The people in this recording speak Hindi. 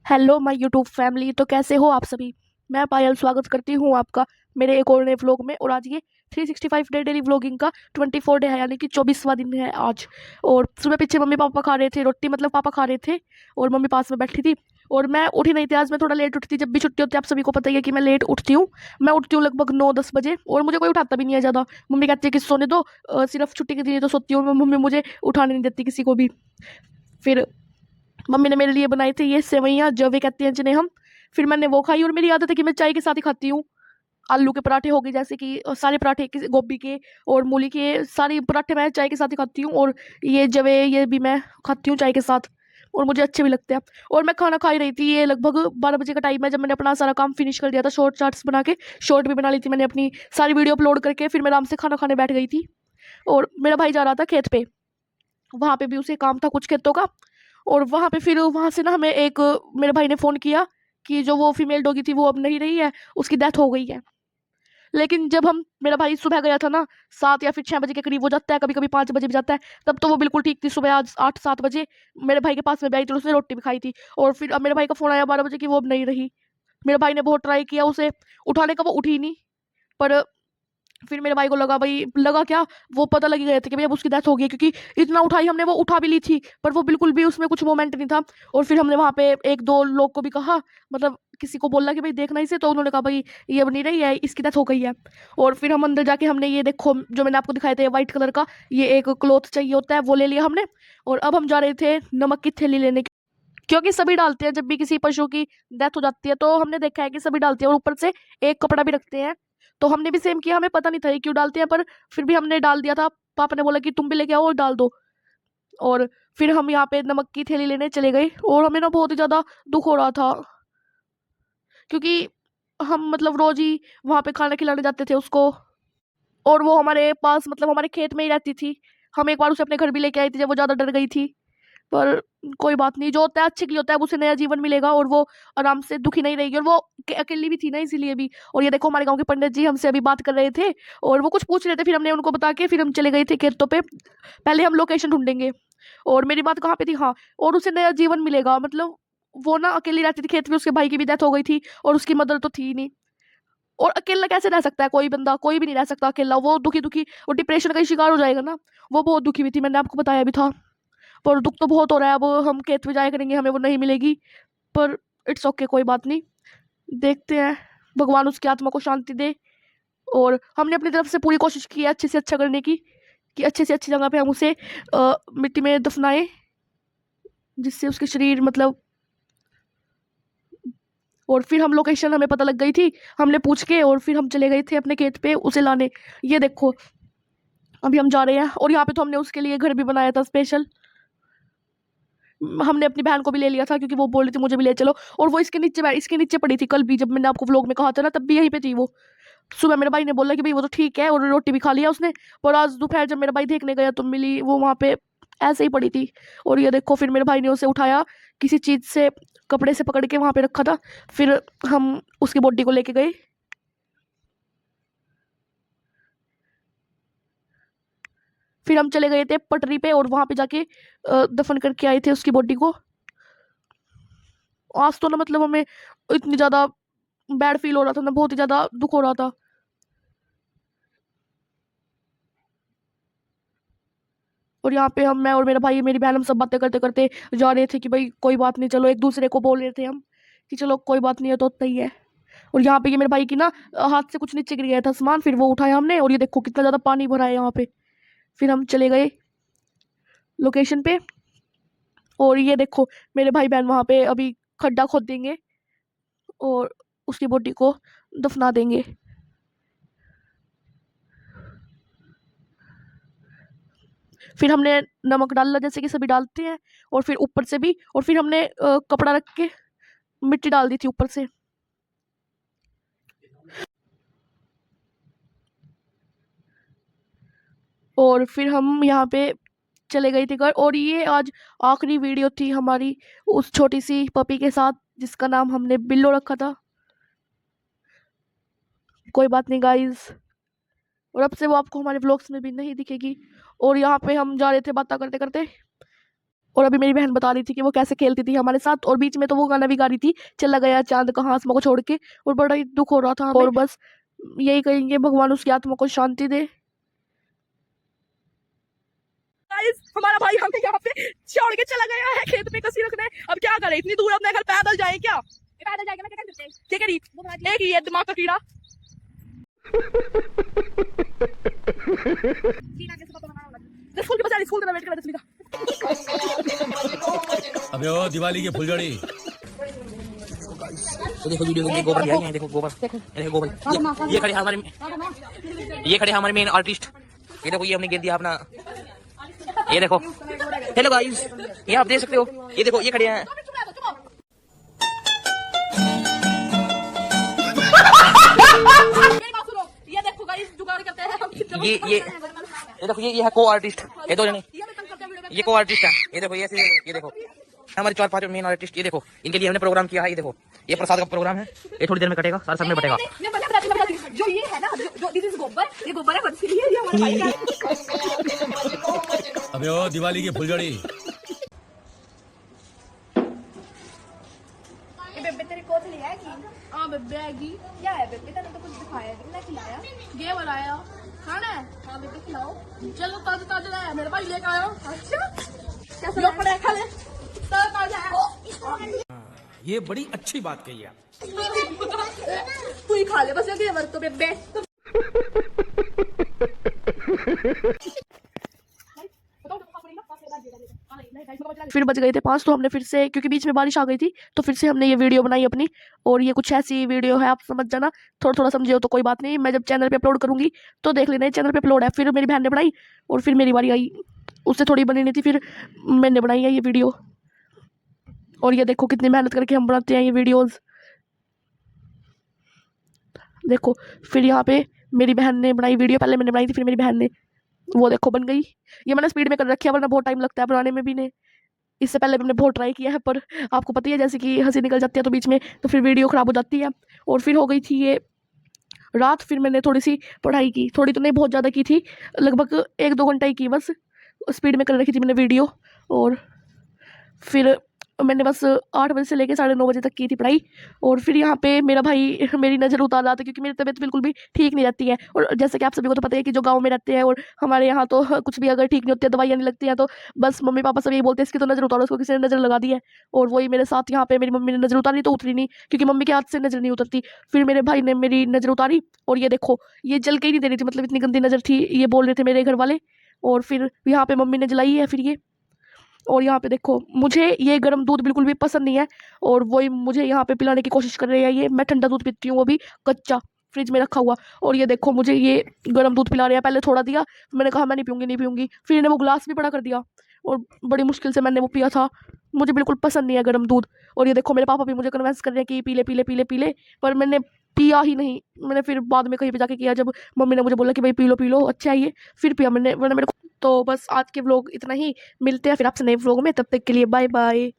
Hello my YouTube family. तो कैसे हो आप सभी। मैं पायल स्वागत करती हूँ आपका मेरे एक और नए व्लॉग में। और आज ये 365 डे डेली व्लॉगिंग का 24 डे है, यानी कि 24वां दिन है आज। और सुबह पीछे मम्मी पापा खा रहे थे रोटी, मतलब पापा खा रहे थे और मम्मी पास में बैठी थी। और मैं उठी नहीं थी आज, मैं थोड़ा लेट उठती। जब भी छुट्टी होती है आप सभी को पता ही है कि मैं लेट उठती हूँ। मैं उठती हूँ लगभग 9-10 बजे और मुझे कोई उठाता भी नहीं है ज़्यादा। मम्मी कहती है कि सोने दो, सिर्फ छुट्टी के दिन ही तो सोती हूँ। मम्मी मुझे उठाने नहीं देती किसी को भी। फिर मम्मी ने मेरे लिए बनाई थी ये सेवैयाँ, जवे कहते हैं जिन्हें हम। फिर मैंने वो खाई। और मेरी आदत है कि मैं चाय के साथ ही खाती हूँ। आलू के पराठे हो गए, जैसे कि सारे पराठे गोभी के और मूली के सारे पराठे मैं चाय के साथ ही खाती हूँ। और ये जवे ये भी मैं खाती हूँ चाय के साथ, और मुझे अच्छे भी लगते हैं। और मैं खाना खा ही रही थी। ये लगभग 12 बजे का टाइम है, जब मैंने अपना सारा काम फिनिश कर दिया था। शॉर्ट चार्ट्स बना के शॉर्ट भी बना ली थी मैंने अपनी सारी वीडियो अपलोड करके। फिर मैं आराम से खाना खाने बैठ गई थी। और मेरा भाई जा रहा था खेत पे, वहां पे भी उसे काम था कुछ खेतों का। और वहां पे फिर वहां से ना हमें एक मेरे भाई ने फोन किया कि जो वो फीमेल डॉगी थी वो अब नहीं रही है, उसकी डेथ हो गई है। लेकिन जब हम मेरा भाई सुबह गया था ना, 7 या फिर 6 बजे के करीब वो जाता है, कभी कभी 5 बजे भी जाता है, तब तो वो बिल्कुल ठीक थी। सुबह आज 8-7 बजे मेरे भाई के पास में भी आई थी और उसने रोटी भी खाई थी। और फिर अब मेरे भाई का फोन आया 12 बजे कि वो अब नहीं रही। मेरे भाई ने बहुत ट्राई किया उसे उठाने का, वो उठी नहीं। पर फिर मेरे भाई को लगा, भाई लगा क्या, वो पता लग ही गए थे कि भाई अब उसकी डेथ हो गई है, क्योंकि इतना उठाई हमने, वो उठा भी ली थी पर वो बिल्कुल भी उसमें कुछ मोमेंट नहीं था। और फिर हमने वहां पे एक दो लोग को भी कहा, मतलब किसी को बोला कि भाई देखना इसे, तो उन्होंने कहा भाई ये अब नहीं रही है, इसकी डेथ हो गई है। और फिर हम अंदर जाके हमने ये देखो जो मैंने आपको दिखाया था व्हाइट कलर का, ये एक क्लॉथ चाहिए होता है, वो ले लिया हमने। और अब हम जा रहे थे नमक की थैली लेने, क्योंकि सभी डालते हैं जब भी किसी पशु की डेथ हो जाती है, तो हमने देखा है कि सभी डालते हैं और ऊपर से एक कपड़ा भी रखते हैं। तो हमने भी सेम किया, हमें पता नहीं था ये क्यों डालते हैं, पर फिर भी हमने डाल दिया था। पापा ने बोला कि तुम भी लेके आओ और डाल दो। और फिर हम यहाँ पे नमक की थैली लेने चले गए। और हमें ना बहुत ही ज्यादा दुख हो रहा था, क्योंकि हम मतलब रोज ही वहां पे खाना खिलाने जाते थे उसको। और वो हमारे पास, मतलब हमारे खेत में ही रहती थी। हम एक बार उसे अपने घर भी लेके आई थी जब वो ज्यादा डर गई थी। पर कोई बात नहीं, जो होता है अच्छे के लिए होता है। अब उसे नया जीवन मिलेगा और वो आराम से दुखी नहीं रहेगी। और वो अकेली भी थी ना, इसीलिए भी। और ये देखो हमारे गांव के पंडित जी हमसे अभी बात कर रहे थे और वो कुछ पूछ रहे थे, फिर हमने उनको बता के फिर हम चले गए थे खेतों पे। पहले हम लोकेशन ढूंढेंगे। और मेरी बात कहाँ पे थी, हाँ। और उसे नया जीवन मिलेगा, मतलब वो ना अकेली रहती थी खेत में, उसके भाई की भी डेथ हो गई थी और उसकी मदर तो थी ही नहीं। और अकेला कैसे रह सकता है कोई बंदा, कोई भी नहीं रह सकता अकेला। वो दुखी दुखी और डिप्रेशन का ही शिकार हो जाएगा ना। वो बहुत दुखी भी थी, मैंने आपको बताया भी था। पर दुख तो बहुत हो रहा है। अब हम खेत में जाया करेंगे, हमें वो नहीं मिलेगी। पर इट्स ओके, कोई बात नहीं। देखते हैं, भगवान उसकी आत्मा को शांति दे। और हमने अपनी तरफ से पूरी कोशिश की है अच्छे से अच्छा करने की, कि अच्छे से अच्छी जगह पे हम उसे मिट्टी में दफनाएं, जिससे उसके शरीर मतलब। और फिर हम लोकेशन हमें पता लग गई थी, हमने पूछ के और फिर हम चले गए थे अपने खेत पे उसे लाने। ये देखो अभी हम जा रहे हैं। और यहाँ पे तो हमने उसके लिए घर भी बनाया था स्पेशल। हमने अपनी बहन को भी ले लिया था, क्योंकि वो बोल रही थी मुझे भी ले चलो। और वो इसके नीचे पड़ी थी कल भी, जब मैंने आपको व्लॉग में कहा था ना, तब भी यहीं पे थी वो। सुबह मेरे भाई ने बोला कि भाई वो तो ठीक है, और रोटी भी खा लिया उसने। पर आज दोपहर जब मेरा भाई देखने गया तो मिली वो वहां पे ऐसे ही पड़ी थी। और ये देखो फिर मेरे भाई ने उसे उठाया किसी चीज से, कपड़े से पकड़ के वहां पे रखा था। फिर हम उसकी बॉडी को लेके गए। फिर हम चले गए थे पटरी पे और वहां पे जाके दफन करके आए थे उसकी बॉडी को। आज तो ना मतलब हमें इतनी ज्यादा बैड फील हो रहा था ना, बहुत ही ज्यादा दुख हो रहा था। और यहाँ पे हम, मैं और मेरा भाई मेरी बहन, हम सब बातें करते करते जा रहे थे कि भाई कोई बात नहीं, चलो। एक दूसरे को बोल रहे थे हम कि चलो कोई बात नहीं है, तो होता ही है। और यहाँ पे ये मेरे भाई की ना हाथ से कुछ नीचे गिर गया था सामान, फिर वो उठाया हमने। और ये देखो कितना ज्यादा पानी भरा है यहाँ पे। फिर हम चले गए लोकेशन पे। और ये देखो मेरे भाई बहन वहां पे अभी खड्डा खोद देंगे और उसकी बॉडी को दफना देंगे। फिर हमने नमक डाला जैसे कि सभी डालते हैं, और फिर ऊपर से भी। और फिर हमने कपड़ा रख के मिट्टी डाल दी थी ऊपर से। और फिर हम यहाँ पे चले गए थे घर। और ये आज आखिरी वीडियो थी हमारी उस छोटी सी पपी के साथ, जिसका नाम हमने बिल्लो रखा था। कोई बात नहीं गाइस, और अब से वो आपको हमारे व्लॉग्स में भी नहीं दिखेगी। और यहाँ पे हम जा रहे थे बातें करते करते। और अभी मेरी बहन बता रही थी कि वो कैसे खेलती थी हमारे साथ, और बीच में तो वो गाना भी गा रही थी, चला गया चांद कहाँ आसमां को छोड़ के, और बड़ा ही दुख हो रहा था हमें। और बस यही कहेंगे भगवान उसकी आत्मा को शांति दे। हमारा भाई हमें यहाँ पे छोड़ के चला गया है खेत में कसी रखने। अब क्या करे, इतनी दूर अपने घर पैदल जाए क्या? पैदल जाएगा, मैं क्या कर सकते? क्या करी? एक ही है दिमाग का कीड़ा। स्कूल के बच्चे स्कूल का वेट कर रहे थे। अबे ओ दिवाली की फुलझड़ी। तो देखो वीडियो में गोबर दिया है, देखो गोबर, ये देखो गोबर, ये खड़े हमारे मेन आर्टिस्ट। ये देखो ये हमने गिर दिया अपना, ये देखो। हेलो गाइस, ये आप देख सकते हो, ये देखो ये खड़े हैं। ये देखो गाइस जुगाड़ करते हैं हम। ये देखो ये है को आर्टिस्ट, ये दो जने, ये को आर्टिस्ट है। ये देखो ये देखो हमारे 4-5 मेन आर्टिस्ट। ये देखो इनके लिए हमने प्रोग्राम किया है। ये देखो ये प्रसाद का प्रोग्राम है, ये थोड़ी देर में कटेगा, सारा सब में बटेगा। जो ये है ना, जो दिस इज गोबर, ये गोबर है, ये हमारा भाई का। अबे ओ दिवाली की फुलझड़ी। ये बेबे तेरी कोच ले आएगी? हां बेबे आएगी। क्या है बेबे, तूने तो कुछ दिखाया नहीं, ना खिलाया। ये बनाया खाना है? हां बेबे खिलाओ। चलो ताजा ताजा लाया मेरे भाई लेकर आया। अच्छा कैसा लो पड़े खा ले, ताजा है। ये बड़ी अच्छी बात कही है। तू ही खा ले बस, ये वर तो बेबे। फिर बच गए थे 5, तो हमने फिर से, क्योंकि बीच में बारिश आ गई थी, तो फिर से हमने ये वीडियो बनाई अपनी। और ये कुछ ऐसी वीडियो है, आप समझ जाना, थोड़ा थोड़ा समझे हो तो कोई बात नहीं। मैं जब चैनल पे अपलोड करूंगी तो देख लेना, चैनल पे अपलोड है। फिर मेरी बहन ने बनाई और फिर मेरी बारी आई, उससे थोड़ी बनी नहीं थी, फिर मैंने बनाई है ये वीडियो। और ये देखो कितनी मेहनत करके हम बनाते हैं ये वीडियोस, देखो। फिर यहाँ पे मेरी बहन ने बनाई वीडियो, पहले मैंने बनाई थी, फिर मेरी बहन ने, वो देखो बन गई। ये मैंने स्पीड में कर रखी है, वरना बहुत टाइम लगता है बनाने में भी ने। इससे पहले मैंने बहुत ट्राई किया है, पर आपको पता ही है जैसे कि हंसी निकल जाती है तो बीच में, तो फिर वीडियो ख़राब हो जाती है। और फिर हो गई थी ये रात, फिर मैंने थोड़ी सी पढ़ाई की, थोड़ी तो नहीं बहुत ज़्यादा की थी, लगभग 1-2 घंटा ही की बस, स्पीड में कर रखी थी मैंने वीडियो। और फिर मैंने बस 8 बजे से लेकर 9:30 बजे तक की थी पढ़ाई। और फिर यहाँ पे मेरा भाई मेरी नज़र उतार रहा था, क्योंकि मेरी तबीयत बिल्कुल भी ठीक नहीं रहती है। और जैसे कि आप सभी को तो पता है कि जो गांव में रहते हैं, और हमारे यहाँ तो कुछ भी अगर ठीक नहीं होती है, दवाइयाँ नहीं लगती हैं, तो बस मम्मी पापा सब यही बोलते हैं इसकी तो नज़र उतारो, उसको किसी ने नज़र लगा दी है। और वही मेरे साथ यहाँ पे मेरी मम्मी ने नज़र उतारी तो उतरी नहीं, क्योंकि मम्मी के हाथ से नज़र नहीं उतरती। फिर मेरे भाई ने मेरी नज़र उतारी, और ये देखो ये जल के ही नहीं दे रही थी, मतलब इतनी गंदी नज़र थी, ये बोल रहे थे मेरे घर वाले। और फिर यहाँ पे मम्मी ने जलाई है फिर ये। और यहाँ पे देखो मुझे ये गर्म दूध बिल्कुल भी पसंद नहीं है, और वही मुझे यहाँ पे पिलाने की कोशिश कर रही है ये। मैं ठंडा दूध पीती हूँ, वो भी कच्चा, फ्रिज में रखा हुआ। और ये देखो मुझे ये गर्म दूध पिला रहे हैं, पहले थोड़ा दिया, मैंने कहा मैं नहीं पीऊँगी नहीं पीऊँगी, फिर इन्हें वो गिलास भी बड़ा कर दिया, और बड़ी मुश्किल से मैंने वो पिया था। मुझे बिल्कुल पसंद नहीं है गर्म दूध। और ये देखो मेरे पापा भी मुझे कन्विंस कर रहे हैं कि पी ले पी ले पी ले पी ले, पर मैंने पिया ही नहीं। मैंने फिर बाद में कहीं पे जाके किया, जब मम्मी ने मुझे बोला कि भाई पी लो अच्छा है ये, फिर पिया मैंने, वरना मेरे को। तो बस आज के व्लॉग इतना ही, मिलते हैं फिर आपसे नए व्लॉग में, तब तक के लिए बाय बाय।